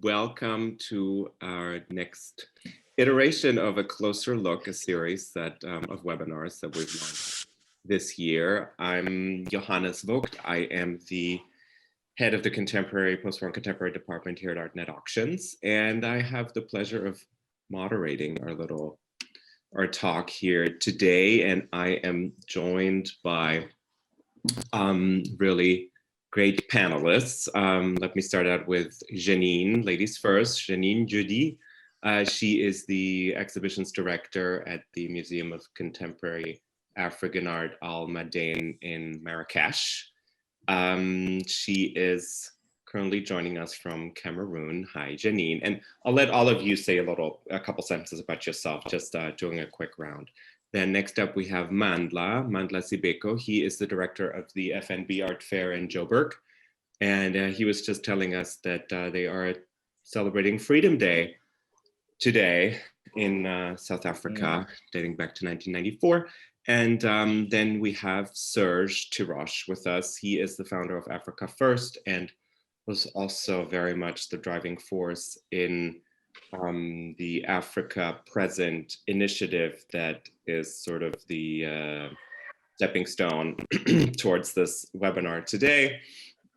welcome to our next iteration of A Closer Look, a series that of webinars that we've launched this year. I'm Johannes Vogt. I am the head of the Contemporary, Postmodern Contemporary department here at Artnet Auctions, and I have the pleasure of moderating our talk here today, and I am joined by really great panelists. Let me start out with Janine, ladies first. Janine Dieudji. She is the exhibitions director at the Museum of Contemporary African Art Al Maaden in Marrakesh. She is currently joining us from Cameroon. Hi, Janine. And I'll let all of you say a couple sentences about yourself, just doing a quick round. Then next up, we have Mandla Sibeko. He is the director of the FNB Art Fair in Joburg. And he was just telling us that they are celebrating Freedom Day today in South Africa, dating back to 1994. And then we have Serge Tiroche with us. He is the founder of Africa First and was also very much the driving force in the Africa Present initiative that is sort of the stepping stone towards this webinar today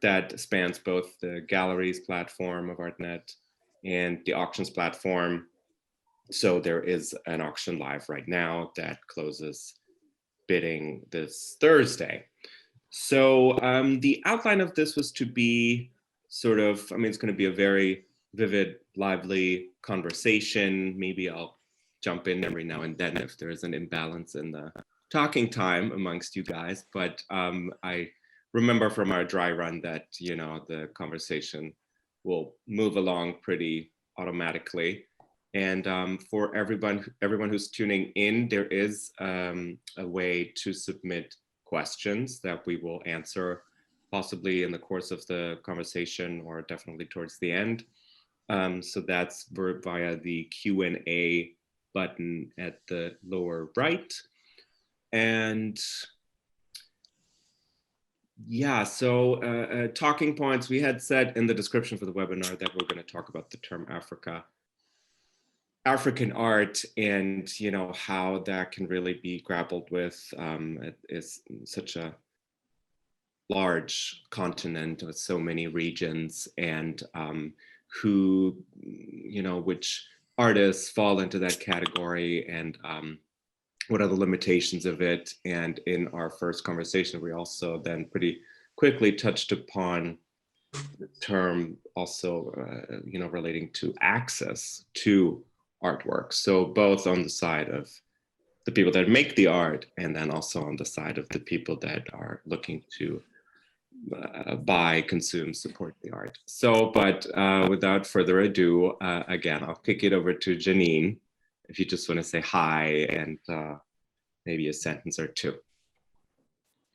that spans both the galleries platform of Artnet and the auctions platform. So there is an auction live right now that closes bidding this Thursday. So the outline of this was to be sort of, it's going to be a very vivid, lively conversation. Maybe I'll jump in every now and then if there's an imbalance in the talking time amongst you guys. But I remember from our dry run that, the conversation will move along pretty automatically. And for everyone who's tuning in, there is a way to submit questions that we will answer possibly in the course of the conversation or definitely towards the end. So that's via the Q&A button at the lower right. And yeah, so talking points, we had said in the description for the webinar that we're going to talk about the term African art and, how that can really be grappled with. It is such a large continent with so many regions and who, which artists fall into that category and what are the limitations of it. And in our first conversation, we also then pretty quickly touched upon the term also, relating to access to artwork. So both on the side of the people that make the art and then also on the side of the people that are looking to buy, consume, support the art. So, but without further ado, again, I'll kick it over to Janine, if you just want to say hi and maybe a sentence or two.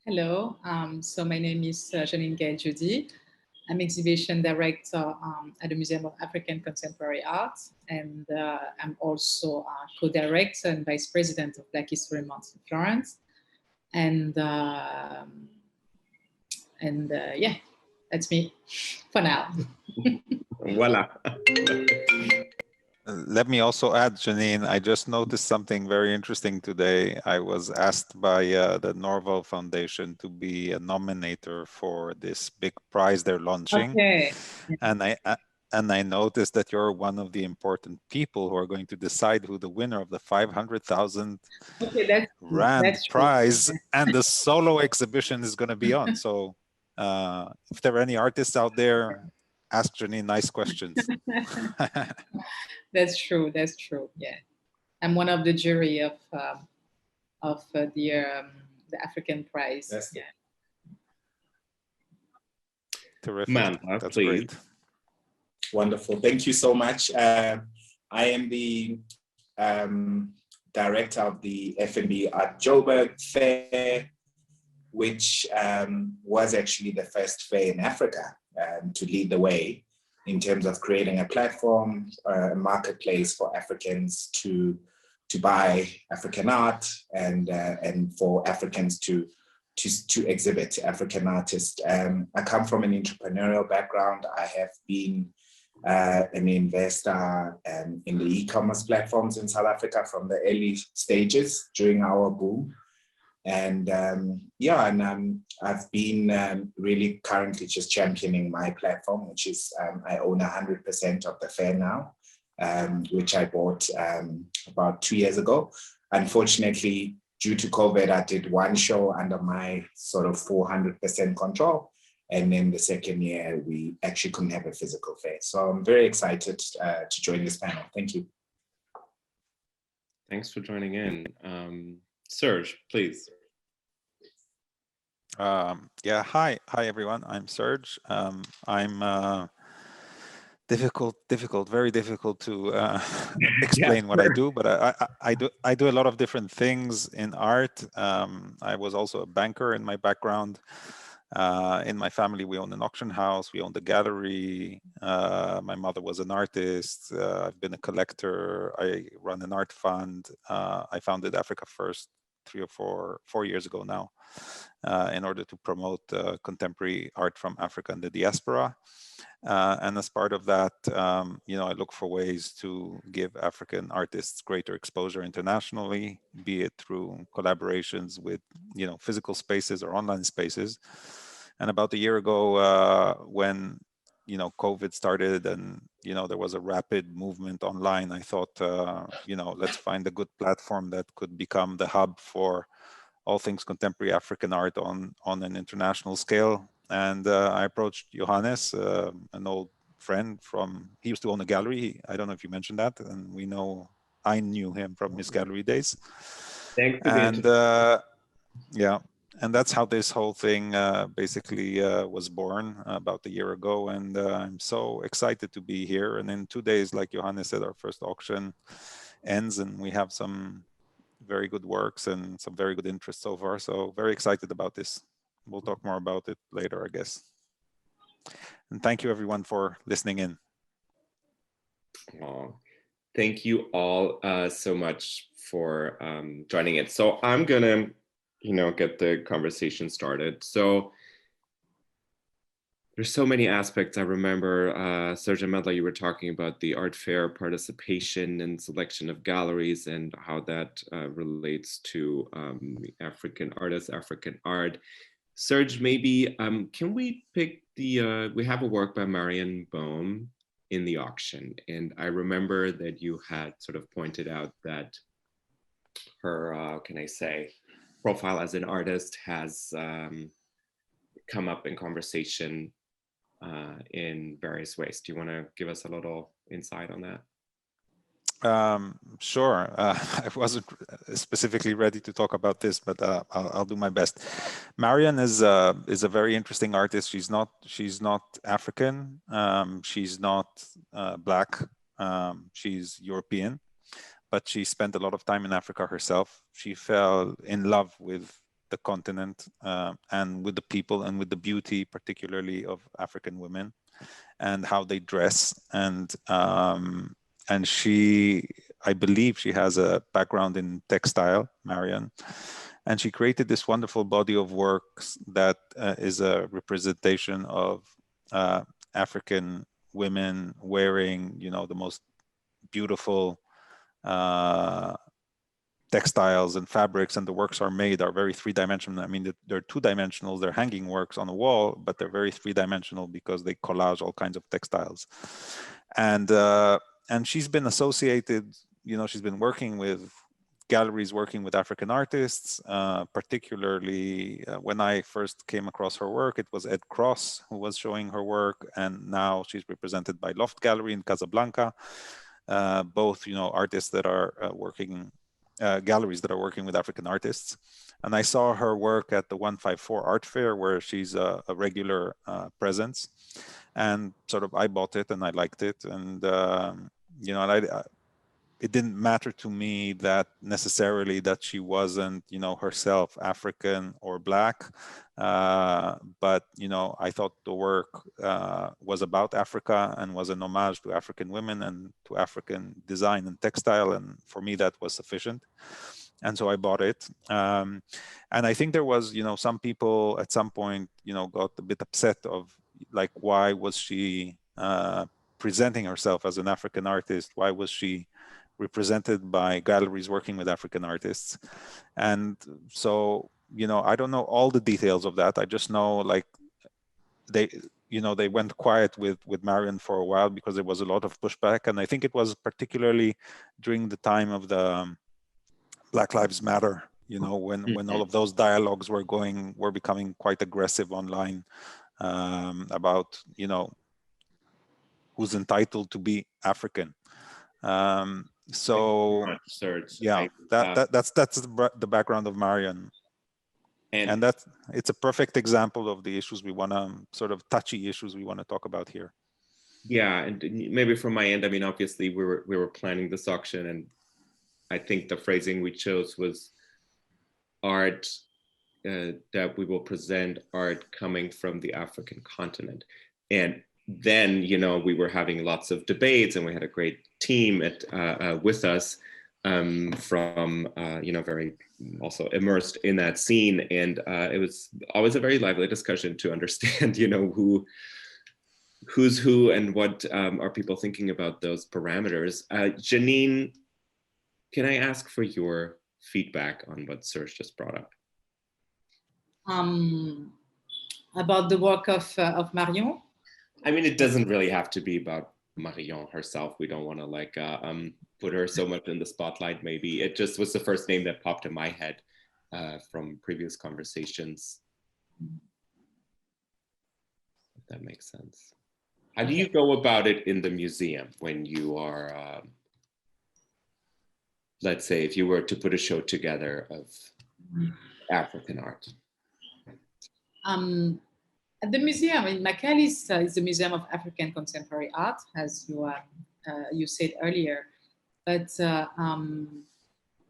Hello, so my name is Janine Dieudji. I'm exhibition director at the Museum of African Contemporary Art, and I'm also co-director and vice president of Black History Month in Florence. And yeah, that's me for now. Voila. Let me also add, Janine, I just noticed something very interesting today. I was asked by the Norval Foundation to be a nominator for this big prize they're launching. Okay. And I noticed that you're one of the important people who are going to decide who the winner of the 500,000 Rand prize and the solo exhibition is going to be on. So if there are any artists out there, ask Janine nice questions. That's true. That's true. Yeah, I'm one of the jury of the African Prize. That's terrific. That's please. Great. Wonderful. Thank you so much. I am the director of the FNB Art Joburg Fair, which was actually the first fair in Africa to lead the way in terms of creating a platform, a marketplace for Africans to buy African art and for Africans to exhibit African artists. I come from an entrepreneurial background. I have been an investor in the e-commerce platforms in South Africa from the early stages during our boom. And I've been really currently just championing my platform, which is I own 100% of the fair now, which I bought about 2 years ago. Unfortunately, due to COVID, I did one show under my sort of 400% control. And then the second year, we actually couldn't have a physical fair. So I'm very excited to join this panel. Thank you. Thanks for joining in. Serge, please. Yeah, hi everyone. I'm Serge. I'm very difficult to explain what I do, but I do a lot of different things in art. I was also a banker in my background. In my family, we own an auction house, we own the gallery. My mother was an artist. I've been a collector. I run an art fund. I founded Africa First 3 or 4 years ago now, in order to promote contemporary art from Africa and the diaspora. And as part of that, I look for ways to give African artists greater exposure internationally, be it through collaborations with, physical spaces or online spaces. And about a year ago, when, COVID started and, there was a rapid movement online, I thought, let's find a good platform that could become the hub for all things contemporary African art on an international scale. And I approached Johannes, an old friend he used to own a gallery. I don't know if you mentioned that. And I knew him from his gallery days. Thanks for the yeah. And that's how this whole thing basically was born about a year ago. And I'm so excited to be here. And in 2 days, like Johannes said, our first auction ends and we have some very good works and some very good interest so far. So very excited about this. We'll talk more about it later, I guess. And thank you everyone for listening in. Oh, thank you all so much for joining in. So I'm gonna, get the conversation started. So there's so many aspects. I remember, Serge and Mandla, you were talking about the art fair participation and selection of galleries and how that relates to African artists, African art. Serge, maybe can we pick we have a work by Marion Bohm in the auction. And I remember that you had sort of pointed out that her, profile as an artist has come up in conversation in various ways. Do you want to give us a little insight on that? Sure. I wasn't specifically ready to talk about this, but I'll do my best. Marion is a very interesting artist. She's not African. She's not Black. She's European, but she spent a lot of time in Africa herself. She fell in love with the continent and with the people and with the beauty, particularly of African women and how they dress. And I believe she has a background in textile, Marion. And she created this wonderful body of works that is a representation of African women wearing, the most beautiful textiles and fabrics, and the works are very three-dimensional. I mean, they're two-dimensional, they're hanging works on a wall, but they're very three-dimensional because they collage all kinds of textiles. And she's been associated, she's been working with galleries, working with African artists, particularly when I first came across her work, it was Ed Cross who was showing her work, and now she's represented by Loft Gallery in Casablanca, both, artists that are galleries that are working with African artists. And I saw her work at the 154 Art Fair, where she's a regular presence. And sort of I bought it and I liked it. And, it didn't matter to me that necessarily that she wasn't, herself African or Black. But, I thought the work was about Africa and was an homage to African women and to African design and textile. And for me, that was sufficient. And so I bought it. And I think there was, some people at some point, got a bit upset of like, why was she presenting herself as an African artist? Why was she represented by galleries working with African artists? And so, you know, I don't know all the details of that. I just know, like, they went quiet with Marion for a while because there was a lot of pushback. And I think it was particularly during the time of the Black Lives Matter, you know, when all of those dialogues were becoming quite aggressive online, about, you know, who's entitled to be African. So Serge, yeah, that's the background of Marion. And it's a perfect example of the issues we want to, sort of touchy issues we want to talk about here. Yeah, and maybe from my end, I mean, obviously we were planning this auction, and I think the phrasing we chose was art, that we will present art coming from the African continent. And then, you know, we were having lots of debates, and we had a great team with us, from, you know, very also immersed in that scene. And it was always a very lively discussion to understand, you know, who's who and what are people thinking about those parameters. Janine, can I ask for your feedback on what Serge just brought up? About the work of Marion? I mean, it doesn't really have to be about Marion herself. We don't want to like put her so much in the spotlight, maybe. It just was the first name that popped in my head from previous conversations. If that makes sense. How do you go about it in the museum when you are, let's say, if you were to put a show together of African art? At the museum, in MACAAL is the Museum of African Contemporary Art, as you said earlier. But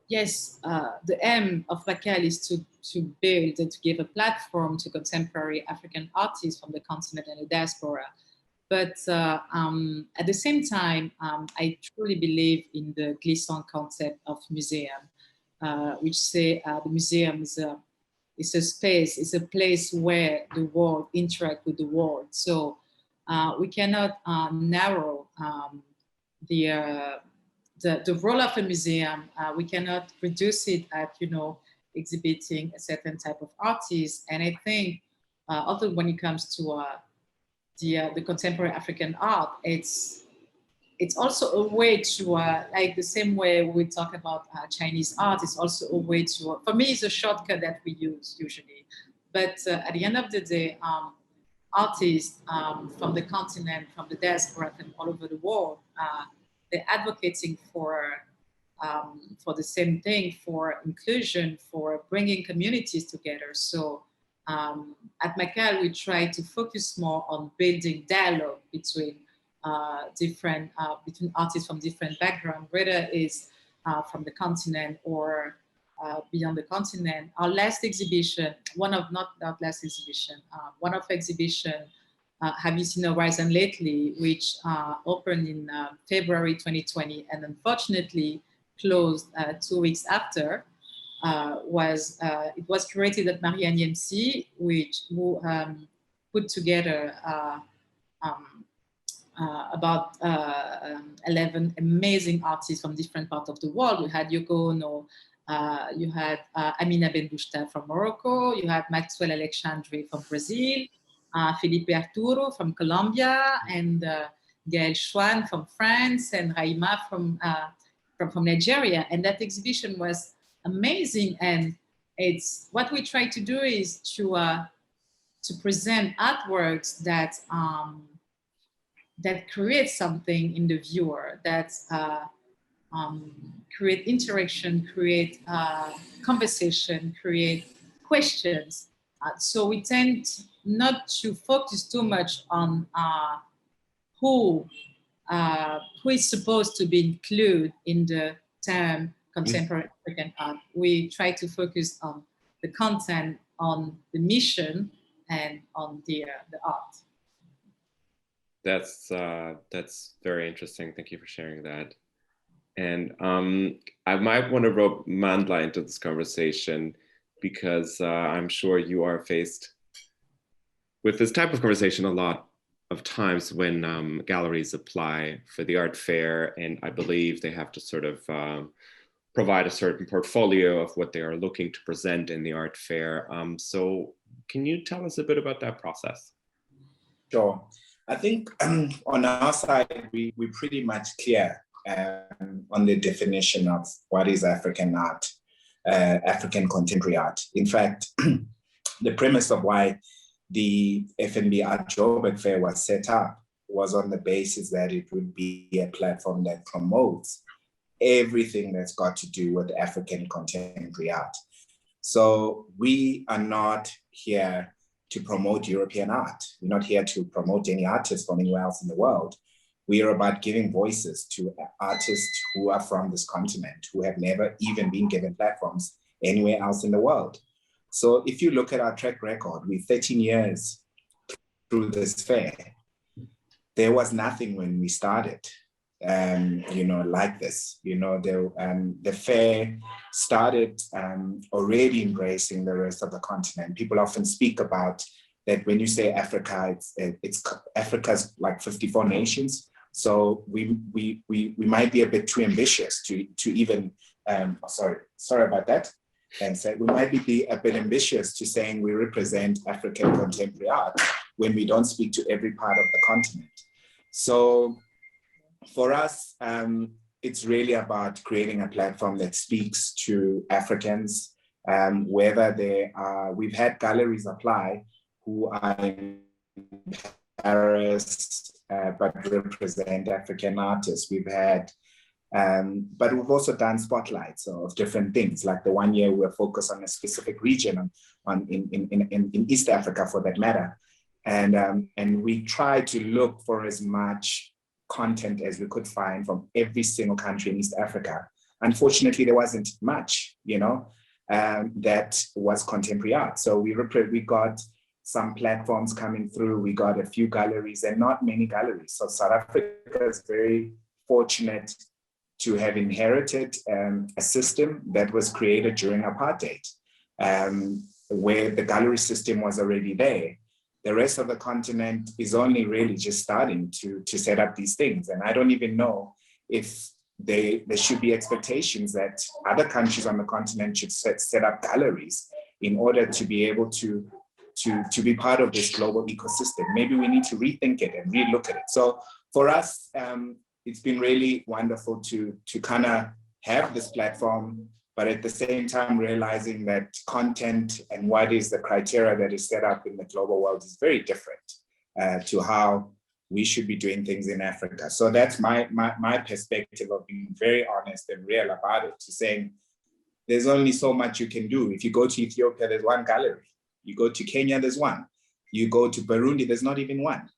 yes, the aim of MACAAL is to build and to give a platform to contemporary African artists from the continent and the diaspora. But at the same time, I truly believe in the glissant concept of museum, which say the museum is a space, it's a place where the world interacts with the world. So we cannot narrow the role of a museum. We cannot reduce it at, you know, exhibiting a certain type of artist. And I think also when it comes to the contemporary African art, it's also a way to, like the same way we talk about Chinese art, it's also a way to, for me, it's a shortcut that we use usually. But at the end of the day, artists from the continent, from the diaspora, and all over the world, they're advocating for the same thing, for inclusion, for bringing communities together. So at MACAAL, we try to focus more on building dialogue between between artists from different backgrounds, whether it's from the continent or beyond the continent. Our last exhibition, one of exhibition, Have You Seen Horizon Lately, which opened in February 2020 and unfortunately closed 2 weeks after, it was curated at Marion EMC, who put together about 11 amazing artists from different parts of the world. You had Yoko Ono, you had Amina Ben-Bouchta from Morocco, you had Maxwell Alexandre from Brazil, Felipe Arturo from Colombia, and Gaël Chouan from France, and Raima from Nigeria. And that exhibition was amazing. And it's what we try to do is to present artworks that create something in the viewer, that create interaction, create conversation, create questions. So we tend not to focus too much on who is supposed to be included in the term contemporary African art. We try to focus on the content, on the mission, and on the art. That's very interesting. Thank you for sharing that. And I might want to rope Mandla into this conversation, because I'm sure you are faced with this type of conversation a lot of times when galleries apply for the art fair, and I believe they have to sort of provide a certain portfolio of what they are looking to present in the art fair. So can you tell us a bit about that process? Sure. I think on our side, we're pretty much clear on the definition of what is African art, African contemporary art. In fact, the premise of why the FNB Art Joburg Fair was set up was on the basis that it would be a platform that promotes everything that's got to do with African contemporary art. So we are not here to promote European art. We're not here to promote any artists from anywhere else in the world. We are about giving voices to artists who are from this continent, who have never even been given platforms anywhere else in the world. So if you look at our track record, we're 13 years through this fair. There was nothing when we started, like this. The fair started already embracing the rest of the continent. People often speak about that when you say Africa, it's Africa's like 54 nations. So we might be a bit too ambitious to even, sorry about that. And so we might be a bit ambitious to saying we represent African contemporary art when we don't speak to every part of the continent. So for us, it's really about creating a platform that speaks to Africans, whether we've had galleries apply who are in Paris, but represent African artists. We've had, but we've also done spotlights of different things. Like the one year we were focused on a specific region in East Africa, for that matter. And we tried to look for as much content as we could find from every single country in East Africa. Unfortunately, there wasn't much, that was contemporary art. So we got some platforms coming through. We got a few galleries and not many galleries. So South Africa is very fortunate to have inherited a system that was created during apartheid, where the gallery system was already there. The rest of the continent is only really just starting to set up these things. And I don't even know if there should be expectations that other countries on the continent should set up galleries in order to be able to be part of this global ecosystem. Maybe we need to rethink it and relook at it. So for us, it's been really wonderful to kind of have this platform, but at the same time realizing that content and what is the criteria that is set up in the global world is very different to how we should be doing things in Africa. So that's my perspective of being very honest and real about it, to saying there's only so much you can do. If you go to Ethiopia, there's one gallery. You go to Kenya, there's one. You go to Burundi, there's not even one,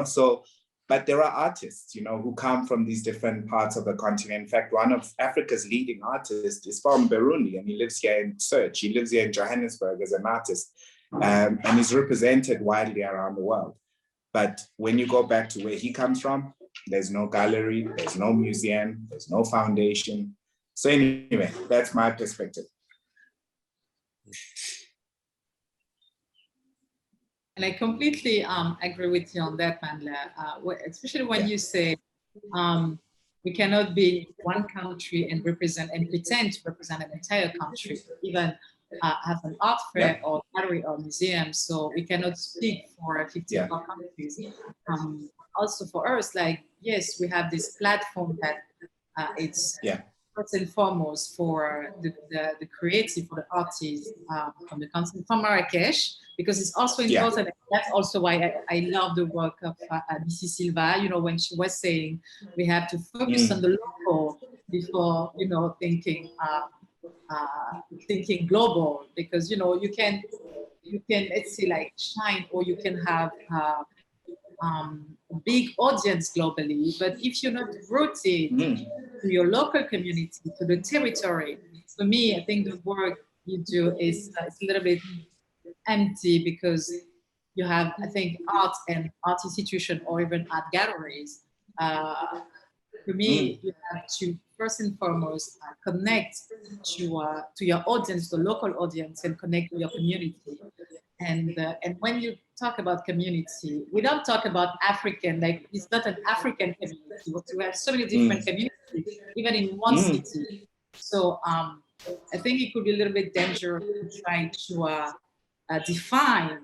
So, but there are artists, who come from these different parts of the continent. In fact, one of Africa's leading artists is from Burundi, and he lives here in Serge. He lives here in Johannesburg as an artist, and he's represented widely around the world. But when you go back to where he comes from, there's no gallery, there's no museum, there's no foundation. So anyway, that's my perspective. And I completely agree with you on that, Mandla, especially when you say we cannot be one country and pretend to represent an entire country, even have an art fair or gallery or museum. So we cannot speak for 54 countries. Also for us, yes, we have this platform that it's first and foremost for the creative, for the artists from the continent, from Marrakesh, because it's also important. Yeah. That's also why I love the work of BC Silva, when she was saying we have to focus on the local before, thinking global, because, you can, let's say, shine, or you can have a big audience globally, but if you're not rooted to your local community, to the territory, for me, I think the work you do is it's a little bit empty, because you have, I think, art and art institution or even art galleries. For me, you have to first and foremost connect to your audience, the local audience, and connect with your community. And when you talk about community, we don't talk about African, like it's not an African community, but we have so many different communities, even in one city. So I think it could be a little bit dangerous to try to define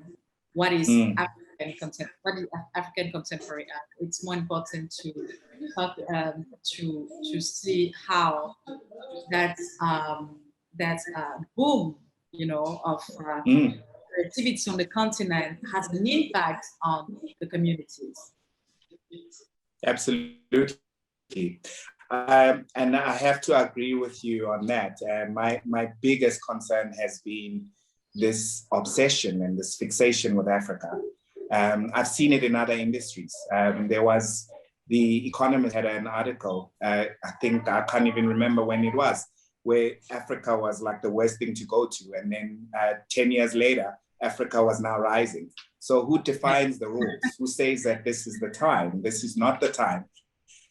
what is African contemporary art. It's more important to talk, to see how that boom, you know, of activity on the continent has an impact on the communities. Absolutely. And I have to agree with you on that. My biggest concern has been this obsession and this fixation with Africa. I've seen it in other industries. There was, The Economist had an article, I think, I can't even remember when it was, where Africa was like the worst thing to go to. And then 10 years later, Africa was now rising. So who defines the rules? Who says that this is the time? This is not the time.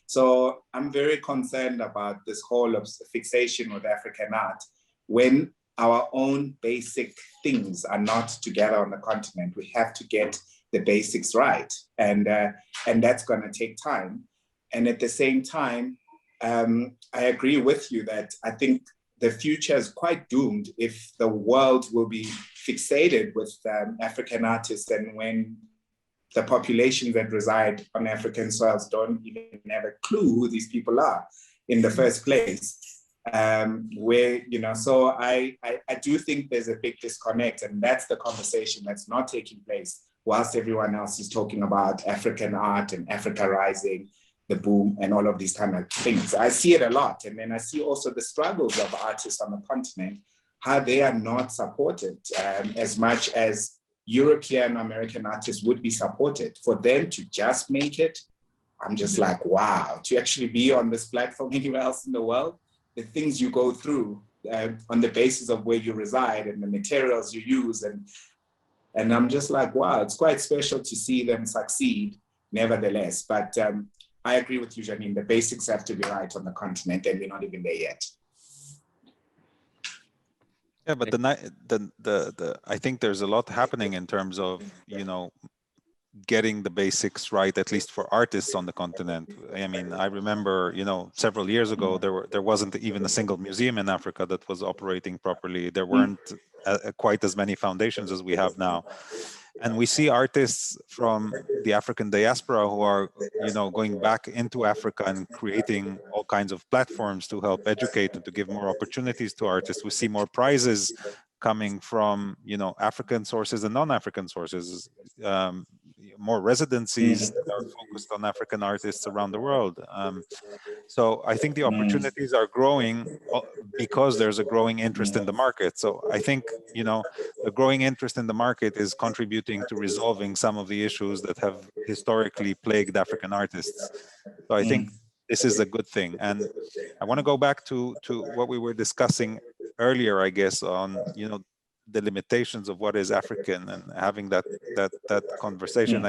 So I'm very concerned about this whole fixation with African art when our own basic things are not together on the continent. We have to get the basics right. And that's going to take time. And at the same time, I agree with you that I think the future is quite doomed if the world will be fixated with African artists, and when the populations that reside on African soils don't even have a clue who these people are in the first place. So I do think there's a big disconnect, and that's the conversation that's not taking place whilst everyone else is talking about African art and Africa rising, the boom, and all of these kind of things. I see it a lot. And then I see also the struggles of artists on the continent, how they are not supported as much as European American artists would be supported. For them to just make it, I'm just like, wow, to actually be on this platform anywhere else in the world, the things you go through on the basis of where you reside and the materials you use. And I'm just like, wow, it's quite special to see them succeed nevertheless. But I agree with you, Janine, the basics have to be right on the continent, and we're not even there yet. Yeah, but I think there's a lot happening in terms of, getting the basics right, at least for artists on the continent. I mean, I remember, several years ago, there wasn't even a single museum in Africa that was operating properly. There weren't quite as many foundations as we have now. And we see artists from the African diaspora who are, going back into Africa and creating all kinds of platforms to help educate and to give more opportunities to artists. We see more prizes coming from, African sources and non-African sources, more residencies that are focused on African artists around the world. So I think the opportunities are growing because there's a growing interest in the market. So I think, the growing interest in the market is contributing to resolving some of the issues that have historically plagued African artists. So I think this is a good thing. And I want to go back to what we were discussing earlier, I guess, on, the limitations of what is African, and having that conversation.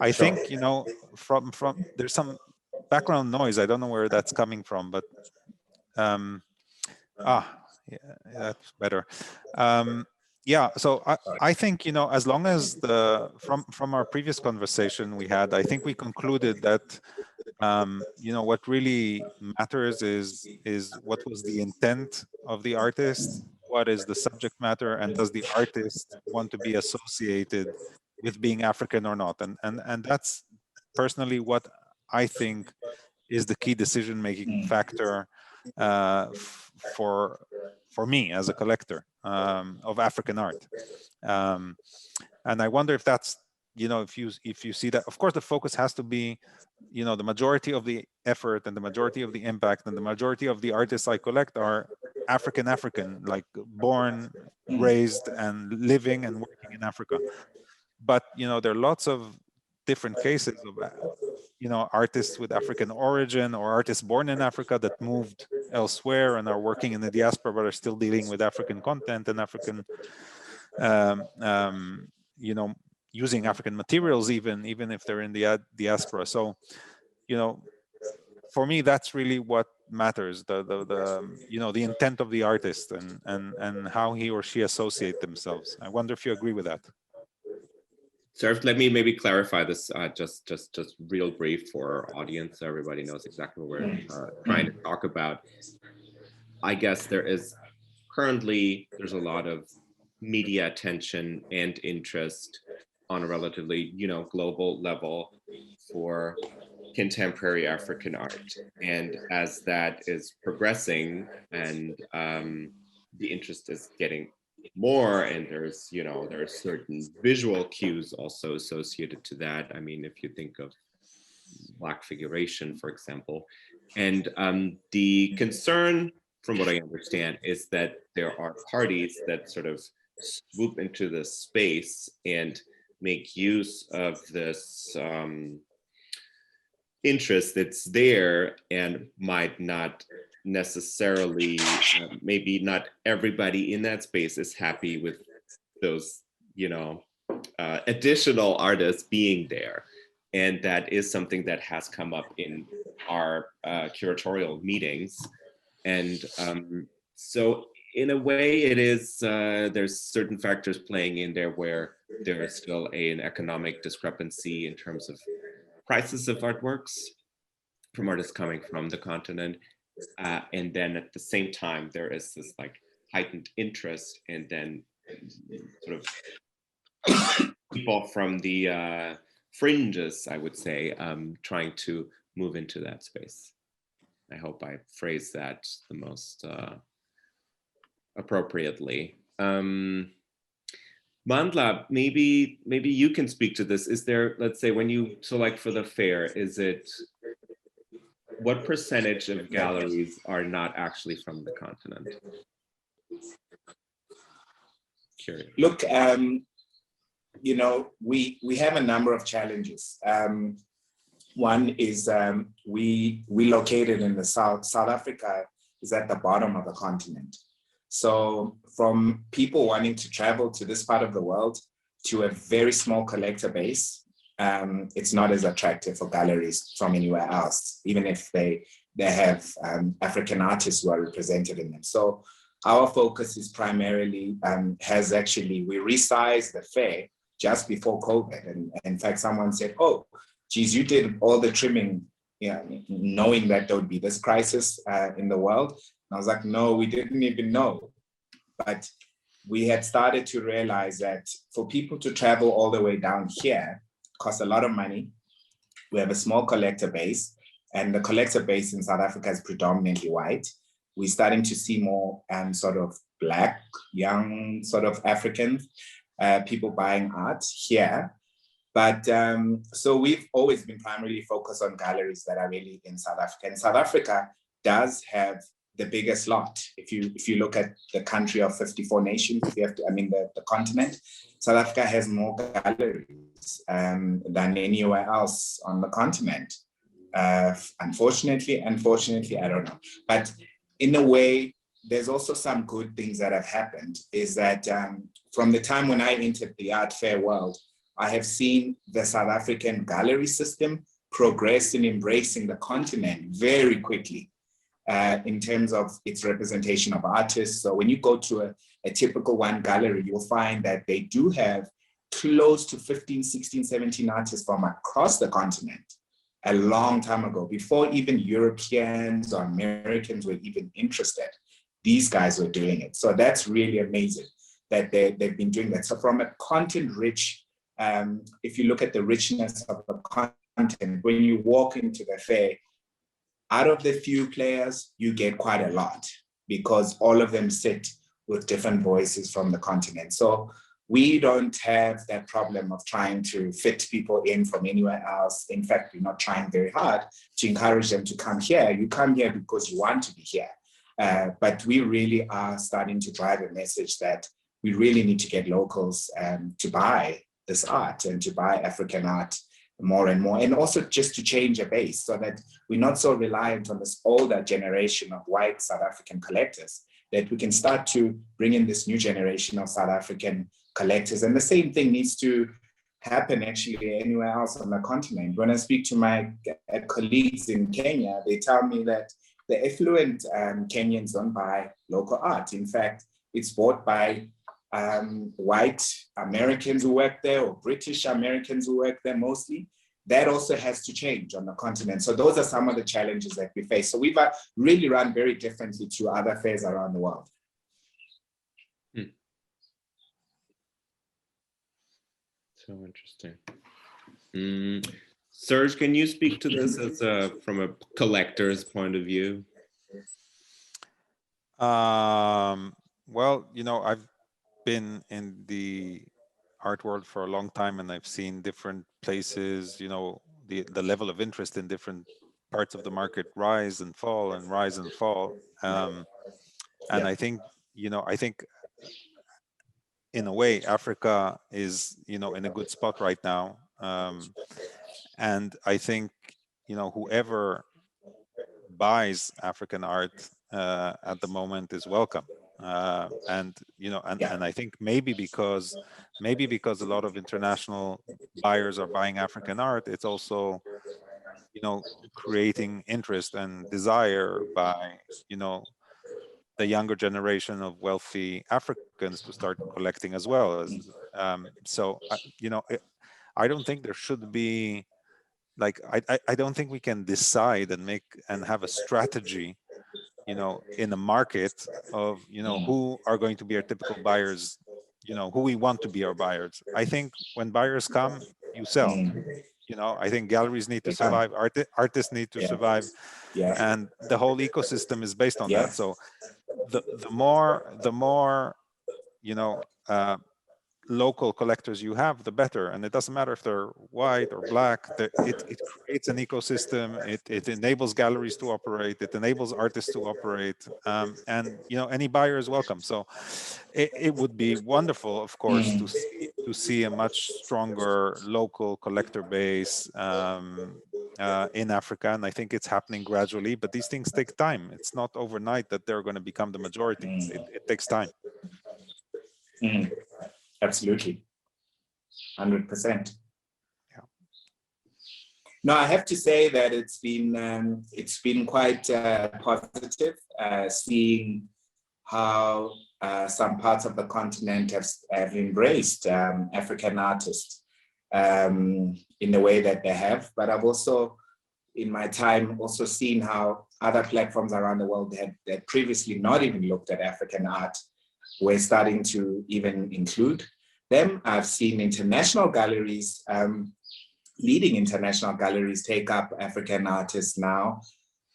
I think, from there's some background noise. I don't know where that's coming from, but yeah, that's better. Yeah, so I think, as long as from our previous conversation we had, I think we concluded that what really matters is what was the intent of the artist, what is the subject matter, and does the artist want to be associated with being African or not? And that's personally what I think is the key decision-making factor for me as a collector of African art. And I wonder if that's, if you see that. Of course, the focus has to be, the majority of the effort and the majority of the impact and the majority of the artists I collect are African, like born, raised, and living and working in Africa. But, there are lots of different cases of, artists with African origin or artists born in Africa that moved elsewhere and are working in the diaspora, but are still dealing with African content and African, using African materials, even if they're in the diaspora. So, for me, that's really what matters, the intent of the artist and how he or she associate themselves. I wonder if you agree with that. Serge, let me maybe clarify this just real brief for our audience so everybody knows exactly what we're trying to talk about. I guess there's a lot of media attention and interest on a relatively, global level for contemporary African art. And as that is progressing and the interest is getting more, and there's certain visual cues also associated to that. I mean, if you think of Black figuration, for example, and the concern, from what I understand, is that there are parties that sort of swoop into this space and make use of this interest that's there and might not necessarily, maybe not everybody in that space is happy with those, additional artists being there. And that is something that has come up in our curatorial meetings. And so in a way it is, there's certain factors playing in there where there is still an economic discrepancy in terms of prices of artworks from artists coming from the continent. And then at the same time, there is this like heightened interest, and then sort of people from the fringes, I would say, trying to move into that space. I hope I phrased that the most appropriately. Mandla, maybe you can speak to this. Is there, let's say, when you select for the fair, what percentage of galleries are not actually from the continent? Curious. Look, we have a number of challenges. One is we located in the south. South Africa is at the bottom of the continent. So from people wanting to travel to this part of the world to a very small collector base, it's not as attractive for galleries from anywhere else, even if they have African artists who are represented in them. So our focus is primarily, we resized the fair just before COVID. And in fact, someone said, oh, geez, you did all the trimming, knowing that there would be this crisis in the world. And I was like, no, we didn't even know. But we had started to realize that for people to travel all the way down here costs a lot of money. We have a small collector base, and the collector base in South Africa is predominantly white. We're starting to see more sort of Black, young sort of African people buying art here. But so we've always been primarily focused on galleries that are really in South Africa. And South Africa does have the biggest lot. If you look at the country of 54 nations, the continent, South Africa has more galleries than anywhere else on the continent. Unfortunately, I don't know. But in a way, there's also some good things that have happened, is that from the time when I entered the art fair world, I have seen the South African gallery system progress in embracing the continent very quickly. In terms of its representation of artists. So when you go to a typical one gallery, you'll find that they do have close to 15, 16, 17 artists from across the continent a long time ago, before even Europeans or Americans were even interested. These guys were doing it. So that's really amazing that they've been doing that. So from a content-rich, if you look at the richness of the content, when you walk into the fair, out of the few players, you get quite a lot because all of them sit with different voices from the continent. So we don't have that problem of trying to fit people in from anywhere else. In fact, we're not trying very hard to encourage them to come here. You come here because you want to be here. But we really are starting to drive a message that we really need to get locals to buy this art and to buy African art more and more, and also just to change a base so that we're not so reliant on this older generation of white South African collectors, that we can start to bring in this new generation of South African collectors. And the same thing needs to happen actually anywhere else on the continent. When I speak to my colleagues in Kenya, they tell me that the affluent Kenyans don't buy local art. In fact, it's bought by white Americans who work there, or British Americans who work there mostly. That also has to change on the continent. So those are some of the challenges that we face. So we've really run very differently to other fairs around the world. So interesting. Serge, can you speak to this as from a collector's point of view? Well, you know, I've been in the art world for a long time, and I've seen different places, you know, the level of interest in different parts of the market rise and fall and rise and fall. And I think, you know, in a way, Africa is, you know, in a good spot right now. And I think, you know, whoever buys African art at the moment is welcome. And you know, and I think maybe because a lot of international buyers are buying African art, it's also, you know, creating interest and desire by, you know, the younger generation of wealthy Africans to start collecting as well. As so you know, I don't think there should be, like, I don't think we can decide and have a strategy, you know, in a market of, you know, who are going to be our typical buyers, you know, who we want to be our buyers. I think when buyers come, you sell. You know, I think galleries need to survive, artists need to survive, and the whole ecosystem is based on that. So the more, you know, local collectors you have, the better. And it doesn't matter if they're white or black. It creates an ecosystem. It enables galleries to operate. It enables artists to operate. And you know, any buyer is welcome. So it would be wonderful, of course, to see a much stronger local collector base in Africa. And I think it's happening gradually. But these things take time. It's not overnight that they're going to become the majority. It takes time. Absolutely, 100%. Yeah. No, I have to say that it's been quite positive seeing how some parts of the continent have embraced African artists in the way that they have. But I've also, in my time, also seen how other platforms around the world that previously not even looked at African art, we're starting to even include them. I've seen international galleries, leading international galleries, take up African artists now.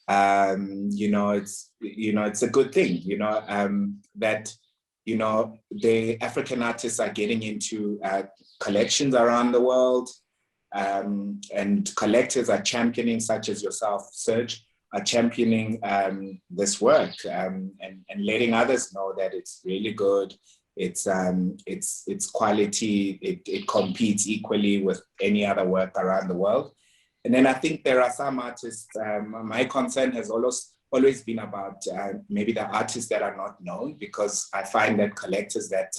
You know, it's a good thing. You know, that, you know, the African artists are getting into collections around the world, and collectors are championing, such as yourself, Serge, are championing this work and letting others know that it's really good. It's quality. It competes equally with any other work around the world. And then I think there are some artists. My concern has always been about maybe the artists that are not known, because I find that collectors that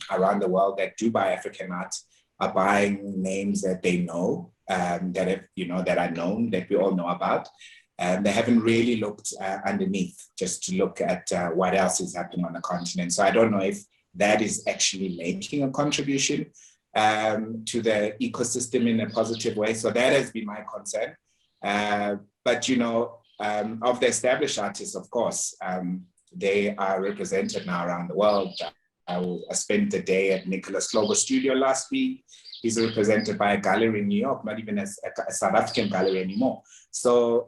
around the world that do buy African art are buying names that they know, that are known, that we all know about. They haven't really looked underneath just to look at what else is happening on the continent. So I don't know if that is actually making a contribution to the ecosystem in a positive way. So that has been my concern. But, you know, of the established artists, of course, they are represented now around the world. I spent the day at Nicholas Slobo's studio last week. He's represented by a gallery in New York, not even a South African gallery anymore. So,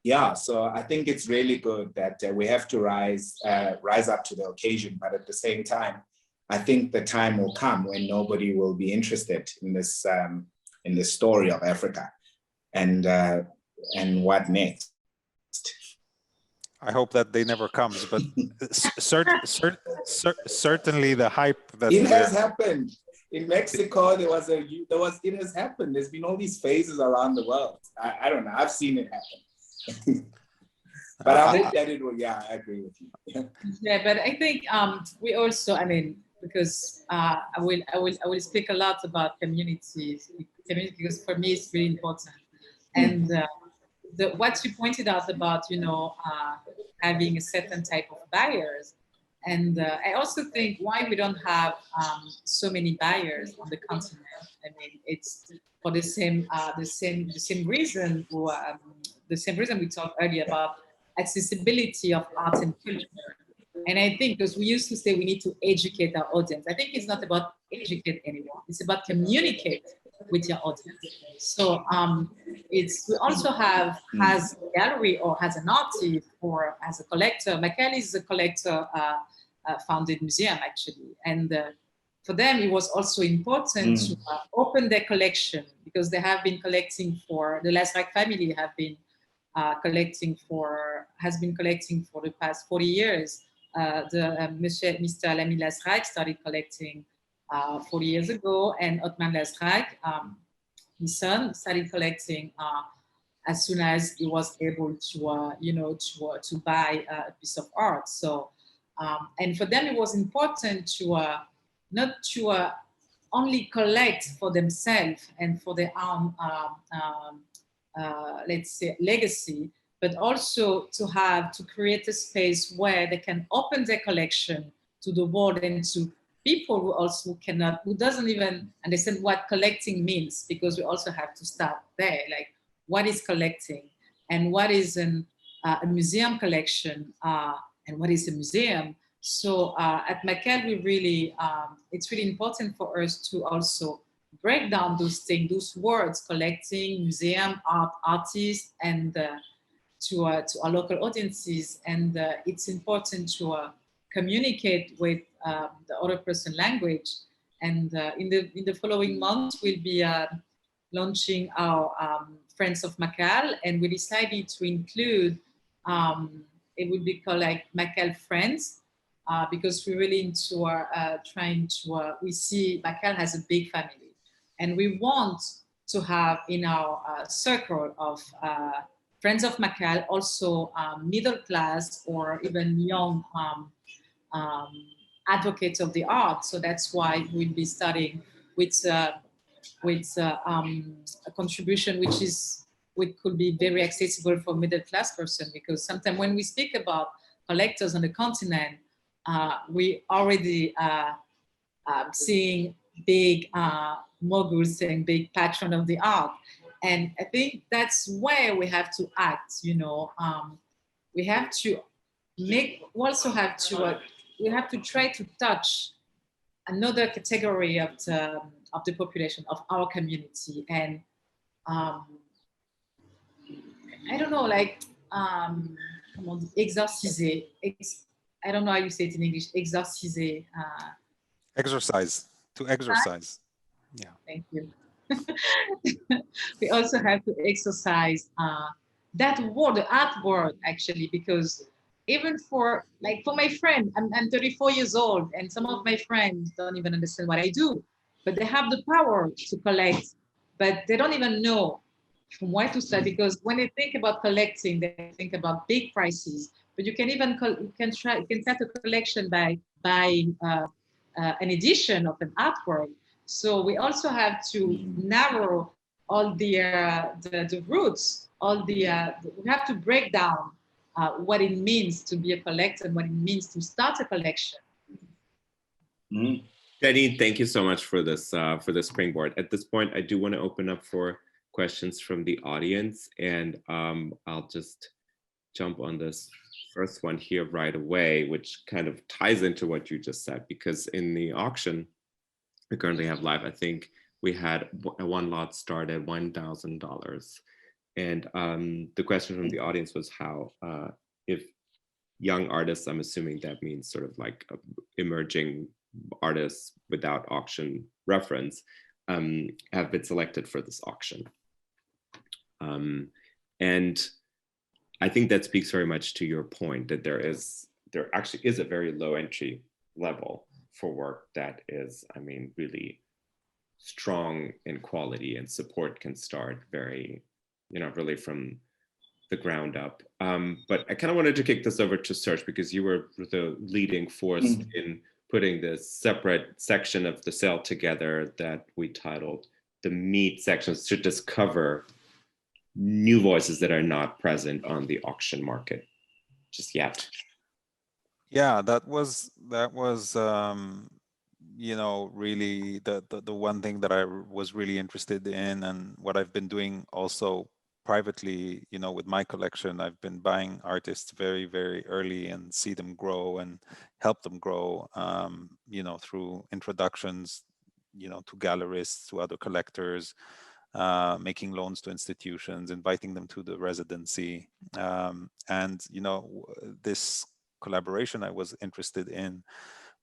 yeah, so I think it's really good that we have to rise up to the occasion. But at the same time, I think the time will come when nobody will be interested in this story of Africa, and what next. I hope that day never comes, but certainly the hype that it has happened. In Mexico, it has happened. There's been all these phases around the world. I don't know. I've seen it happen. But I hope that it will. Yeah, I agree with you. Yeah, but I think we also, I mean, because I will speak a lot about community because for me it's really important. And what you pointed out about, having a certain type of buyers. And I also think why we don't have so many buyers on the continent. I mean, it's for the same reason. The same reason we talked earlier about accessibility of art and culture. And I think because we used to say we need to educate our audience. I think it's not about educate anymore. It's about communicate with your audience. So we also have as a gallery or as an artist or as a collector. MACAAL is a collector founded museum actually, and for them it was also important to open their collection because they have been collecting for the Lasrag family has been collecting for the past 40 years. Mr. Lamy Lasrag started collecting 40 years ago, and Othman Lasrag, his son, started collecting as soon as he was able to buy a piece of art. So, and for them, it was important to not to only collect for themselves and for their own, let's say, legacy, but also to create a space where they can open their collection to the world and to people who also who doesn't even understand what collecting means, because we also have to start there, like what is collecting and what is a museum collection and what is a museum. So at MACAAL, we really, it's really important for us to also break down those things, those words, collecting, museum, art, artists, and to our local audiences. And it's important to communicate with the other person language. And in the following months, we'll be launching our Friends of MACAAL, and we decided to include, it would be called like MACAAL Friends, because we're really into we see MACAAL has a big family, and we want to have in our circle of Friends of MACAAL also middle class or even young advocates of the art. So that's why we'll be starting with a contribution which could be very accessible for middle class person, because sometimes when we speak about collectors on the continent, we already seeing big moguls and big patron of the art. And I think that's where we have to act, we have to we have to try to touch another category of the population, of our community. And I don't know, like, exorciser, I don't know how you say it in English, exorciser. Exercise, to exercise. Yeah. Thank you. We also have to exercise that word, the art word, actually, because even for my friend, I'm 34 years old, and some of my friends don't even understand what I do, but they have the power to collect, but they don't even know from where to start, because when they think about collecting, they think about big prices, but you can start a collection by buying an edition of an artwork. So we also have to narrow all the roots, we have to break down what it means to be a collector and what it means to start a collection. Janine, thank you so much for this springboard. At this point, I do want to open up for questions from the audience, and I'll just jump on this first one here right away, which kind of ties into what you just said, because in the auction we currently have live, I think we had one lot start at $1,000. And the question from the audience was how, if young artists, I'm assuming that means sort of like emerging artists without auction reference, have been selected for this auction. And I think that speaks very much to your point that there actually is a very low entry level for work that is, I mean, really strong in quality, and support can start very, really from the ground up. But I kind of wanted to kick this over to Serge, because you were the leading force in putting this separate section of the sale together that we titled the meet sections to discover new voices that are not present on the auction market just yet. Yeah, that was you know, really the one thing that I was really interested in, and what I've been doing also privately, you know, with my collection. I've been buying artists very, very early and see them grow and help them grow, you know, through introductions, you know, to gallerists, to other collectors, making loans to institutions, inviting them to the residency. And, you know, this collaboration I was interested in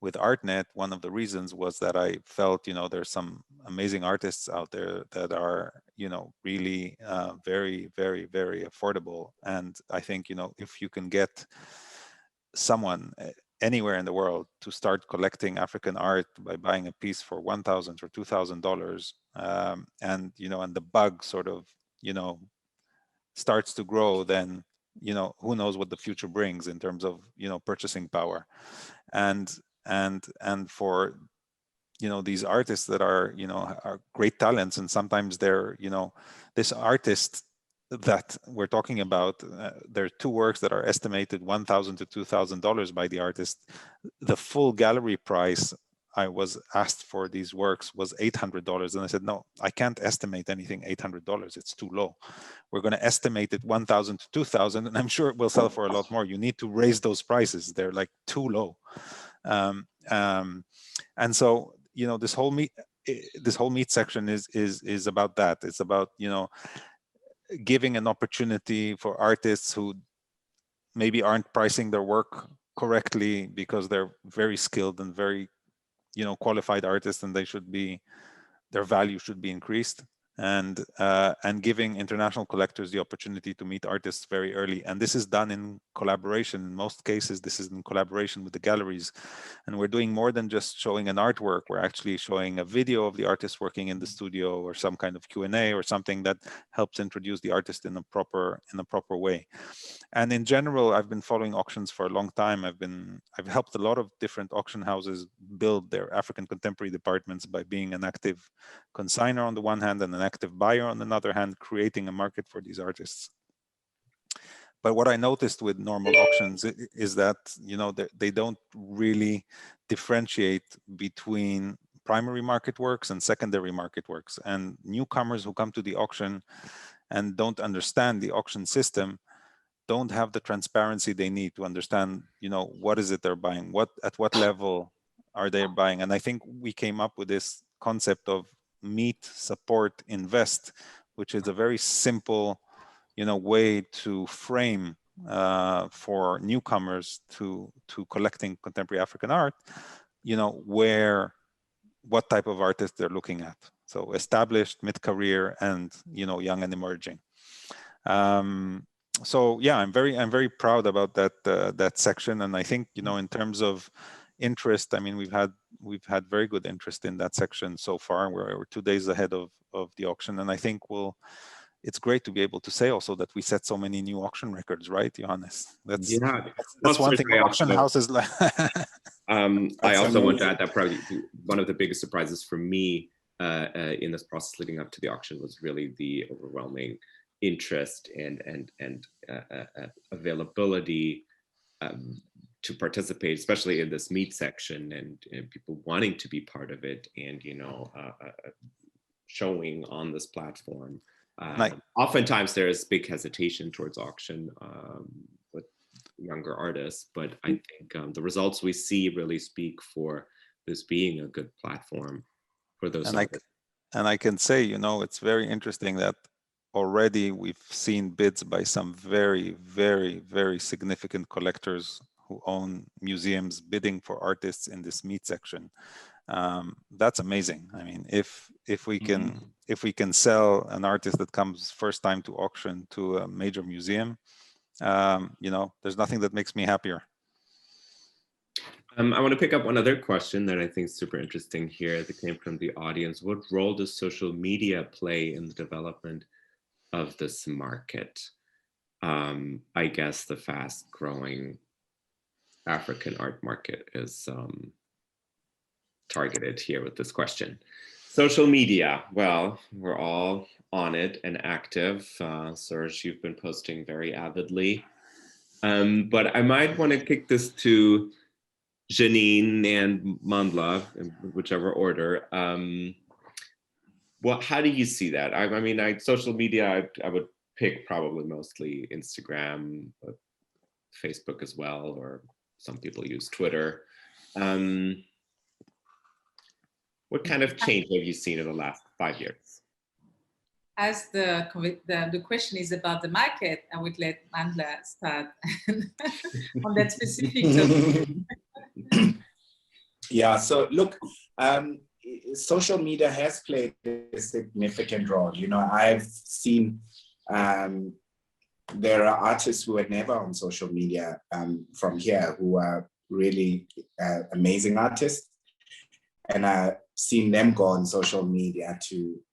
with Artnet, one of the reasons was that I felt, you know, there's some amazing artists out there that are, you know, really very, very, very affordable. And I think, you know, if you can get someone anywhere in the world to start collecting African art by buying a piece for $1,000 or $2,000, and, you know, and the bug sort of, you know, starts to grow, then, you know, who knows what the future brings in terms of, you know, purchasing power. And for, you know, these artists that are, you know, are great talents, and sometimes they're, you know, this artist that we're talking about, there are two works that are estimated $1,000 to $2,000 by the artist. The full gallery price I was asked for these works was $800, and I said, no, I can't estimate anything $800. It's too low. We're going to estimate it 1,000 to 2,000, and I'm sure it will sell for a lot more. You need to raise those prices. They're like too low. And so, you know, this whole meet section is about that. It's about, you know, giving an opportunity for artists who maybe aren't pricing their work correctly because they're very skilled and very, you know, qualified artists, and they should be, their value should be increased. And giving international collectors the opportunity to meet artists very early. And this is done in collaboration. In most cases, this is in collaboration with the galleries. And we're doing more than just showing an artwork. We're actually showing a video of the artist working in the studio, or some kind of Q&A, or something that helps introduce the artist in a proper way. And in general, I've been following auctions for a long time. I've helped a lot of different auction houses build their African contemporary departments by being an active consignor on the one hand and an active buyer on the other hand, creating a market for these artists. But what I noticed with normal auctions is that, you know, they don't really differentiate between primary market works and secondary market works. And newcomers who come to the auction and don't understand the auction system don't have the transparency they need to understand, you know, what is it they're buying, at what level are they buying. And I think we came up with this concept of meet, support, invest, which is a very simple, you know, way to frame for newcomers to collecting contemporary African art, you know, what type of artist they're looking at. So established, mid-career, and, you know, young and emerging. So yeah, I'm very proud about that section. And I think, you know, in terms of interest, I mean, we've had very good interest in that section so far. We're 2 days ahead of the auction, and I think it's great to be able to say also that we set so many new auction records, right, Johannes? That's one thing auction houses like. I also want to add that probably one of the biggest surprises for me in this process leading up to the auction was really the overwhelming interest and availability to participate, especially in this meet section, and people wanting to be part of it, and, you know, showing on this platform. Oftentimes there is big hesitation towards auction with younger artists, but I think the results we see really speak for this being a good platform for those artists. And I can say, you know, it's very interesting that already we've seen bids by some very, very, very significant collectors who own museums bidding for artists in this meet section. That's amazing. I mean, if we can sell an artist that comes first time to auction to a major museum, you know, there's nothing that makes me happier. I want to pick up one other question that I think is super interesting here that came from the audience. What role does social media play in the development of this market? I guess the fast growing African art market is targeted here with this question. Social media, well, we're all on it and active. Serge, you've been posting very avidly. But I might want to kick this to Janine and Mandla, in whichever order. How do you see that? I mean, social media, I would pick probably mostly Instagram, but Facebook as well, or some people use Twitter. What kind of change have you seen in the last 5 years? As the question is about the market, I would let Mandla start on that specific topic. Yeah, so look, social media has played a significant role. You know, I've seen there are artists who are never on social media from here who are really amazing artists. And I've seen them go on social media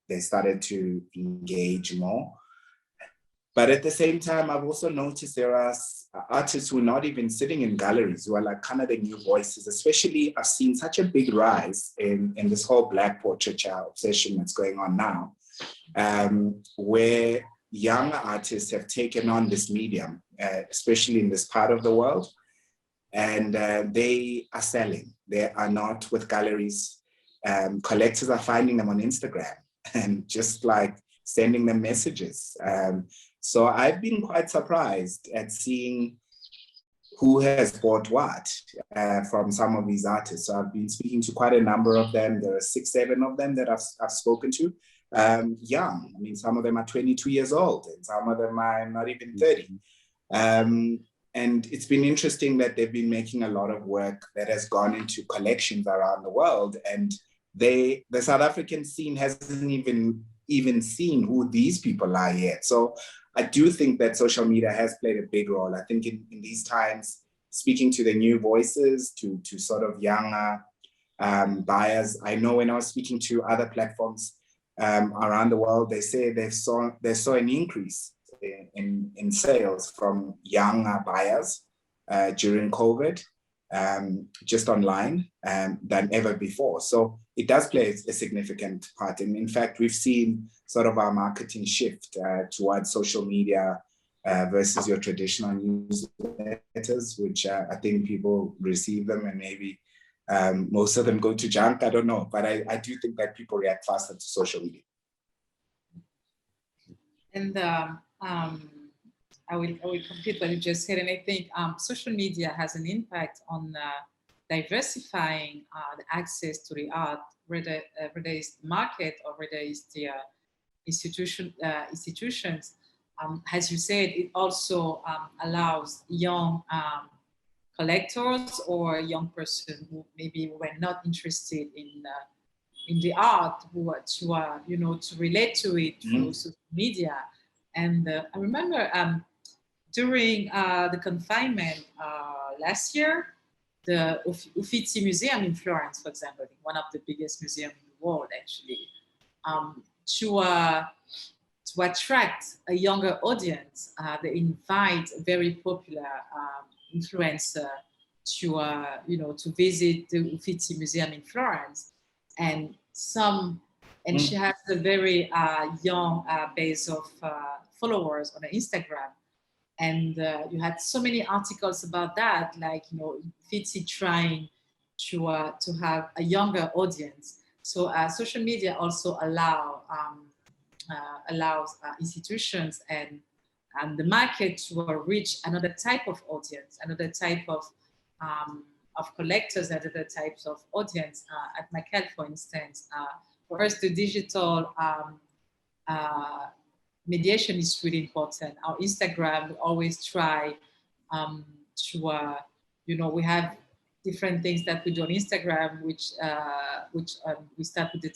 they started to engage more. But at the same time, I've also noticed there are artists who are not even sitting in galleries, who are like kind of the new voices. Especially, I've seen such a big rise in this whole Black portraiture obsession that's going on now, where young artists have taken on this medium, especially in this part of the world, and they are selling. They are not with galleries. Collectors are finding them on Instagram and just like sending them messages. So I've been quite surprised at seeing who has bought what from some of these artists. So I've been speaking to quite a number of them. There are 6, 7 of them that I've spoken to. Young, I mean, some of them are 22 years old and some of them are not even 30. And it's been interesting that they've been making a lot of work that has gone into collections around the world. And the South African scene hasn't even seen who these people are yet. So I do think that social media has played a big role. I think in these times, speaking to the new voices, to sort of younger buyers. I know when I was speaking to other platforms around the world, they say they saw an increase in sales from younger buyers during COVID, just online than ever before. So it does play a significant part. And in fact, we've seen sort of our marketing shift towards social media versus your traditional newsletters, which I think people receive them and maybe most of them go to junk. I don't know, but I do think that people react faster to social media. And I will complete what you just said. And I think social media has an impact on diversifying the access to the art, whether it's the market or whether it's the institutions. As you said, it also allows young collectors or young person who maybe were not interested in the art, to relate to it through social media. And I remember during the confinement last year, the Uffizi Museum in Florence, for example, one of the biggest museums in the world, actually, to attract a younger audience, they invite a very popular influencer to visit the Uffizi Museum in Florence, and she has a very young base of followers on Instagram. And you had so many articles about that, like, Uffizi trying to have a younger audience. So social media also allows institutions and the market to reach another type of audience, another type of collectors, another types of audience. At MACAAL, for instance, for us, the digital mediation is really important. Our Instagram, we always try we have different things that we do on Instagram, which we start with we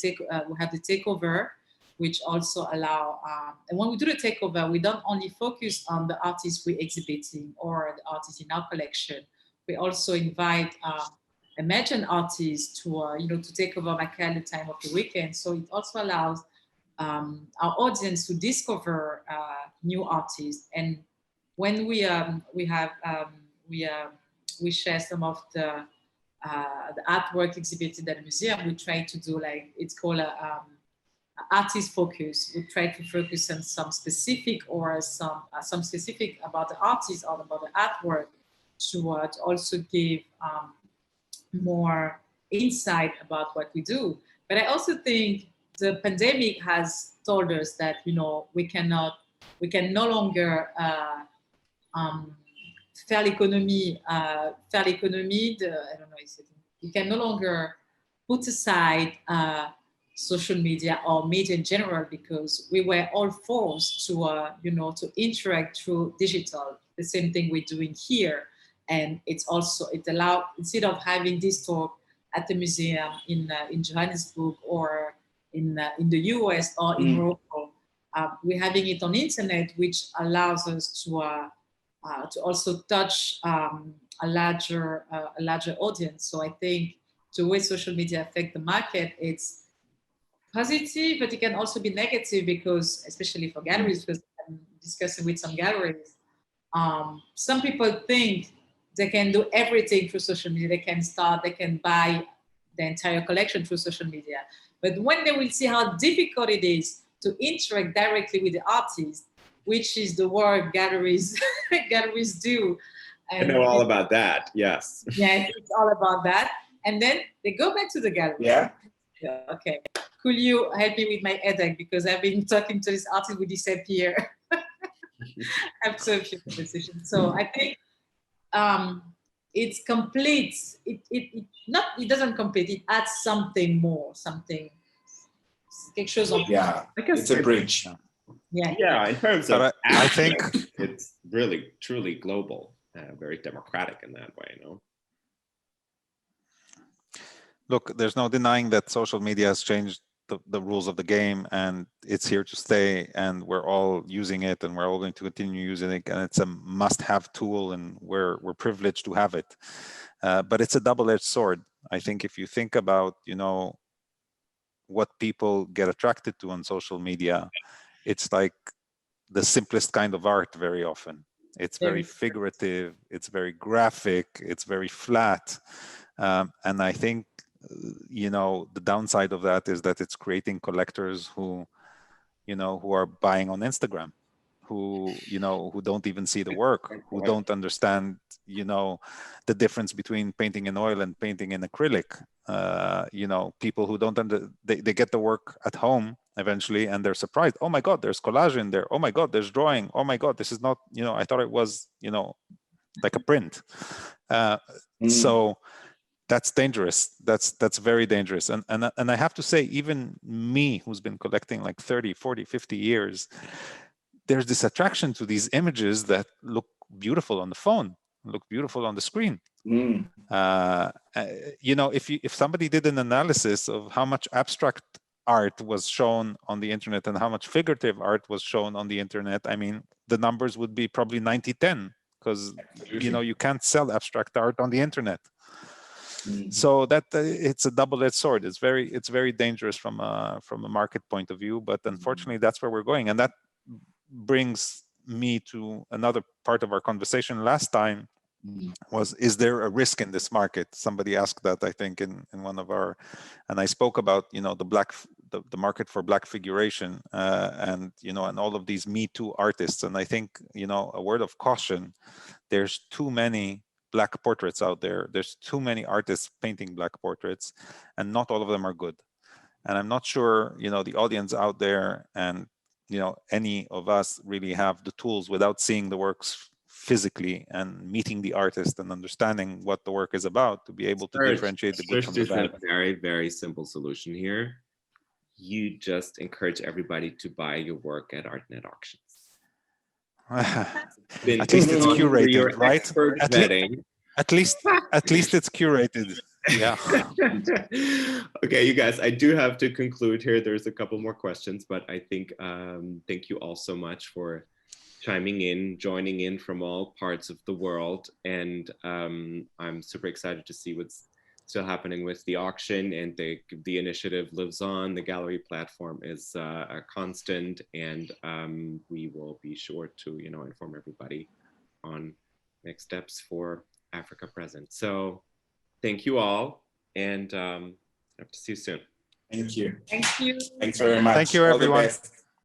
have the takeover, which also allow, and when we do the takeover, we don't only focus on the artists we're exhibiting or the artists in our collection. We also invite emerging artists to take over MACAAL at the time of the weekend. So it also allows our audience to discover new artists. And when we share some of the the artwork exhibited at the museum, we try to do like, it's called a artist focus. We try to focus on some specific or some specific about the artist or about the artwork to also give more insight about what we do. But I also think the pandemic has told us that, you know, we can no longer faire l'économie, I don't know, we can no longer put aside social media or media in general, because we were all forced to, you know, to interact through digital. The same thing we're doing here. And it's also, it allowed, instead of having this talk at the museum in Johannesburg or in the US or in Morocco, we're having it on internet, which allows us to also touch a larger audience. So I think the way social media affect the market, it's positive, but it can also be negative, because especially for galleries, because I'm discussing with some galleries, some people think they can do everything through social media. They can buy the entire collection through social media. But when they will see how difficult it is to interact directly with the artist, which is the work galleries do. And I know all about that, yes. Yeah, it's all about that. And then they go back to the gallery. Yeah. Okay. Could you help me with my headache? Because I've been talking to this artist who disappear after a few conversations. So I think it's complete. It doesn't complete. It adds something more, something. Quelque chose en plus. Yeah, it's a bridge. Yeah, in terms of I think it's really truly global, very democratic in that way, no? Look, there's no denying that social media has changed the rules of the game, and it's here to stay, and we're all using it, and we're all going to continue using it, and it's a must-have tool, and we're privileged to have it. But it's a double-edged sword. I think if you think about, you know, what people get attracted to on social media, it's like the simplest kind of art very often. It's very figurative, it's very graphic, it's very flat. And I think, you know, the downside of that is that it's creating collectors who, you know, who are buying on Instagram, who, you know, who don't even see the work, who don't understand, you know, the difference between painting in oil and painting in acrylic. You know, people who don't they get the work at home eventually, and they're surprised. Oh my God, there's collage in there. Oh my God, there's drawing. Oh my God, this is not, you know, I thought it was, you know, like a print. So that's dangerous. That's very dangerous. And I have to say, even me, who's been collecting like 30, 40, 50 years, there's this attraction to these images that look beautiful on the phone, look beautiful on the screen. You know, if somebody did an analysis of how much abstract art was shown on the internet and how much figurative art was shown on the internet, I mean, the numbers would be probably 90-10, because, you know, you can't sell abstract art on the internet. So that it's a double-edged sword. It's very dangerous from a market point of view, but unfortunately that's where we're going. And that brings me to another part of our conversation last time, was, is there a risk in this market? Somebody asked that, I think, in one of our, and I spoke about, you know, the market for Black figuration, and, you know, and all of these Me Too artists. And I think, you know, a word of caution, there's too many Black portraits out there. There's too many artists painting Black portraits, and not all of them are good. And I'm not sure, you know, the audience out there and, you know, any of us really have the tools, without seeing the works physically and meeting the artist and understanding what the work is about, to be able to differentiate the good from the bad. There's a very, very simple solution here. You just encourage everybody to buy your work at Artnet Auctions. At least it's curated, right? At least it's curated. Yeah. Okay, you guys, I do have to conclude here. There's a couple more questions, but I think thank you all so much for chiming in, joining in from all parts of the world. And I'm super excited to see what's still happening with the auction, and the initiative lives on. The gallery platform is a constant, and we will be sure to, you know, inform everybody on next steps for Africa Present. So thank you all, and hope to see you soon. Thank you. Thank you. Thanks very much. Thank you, everyone. All the best.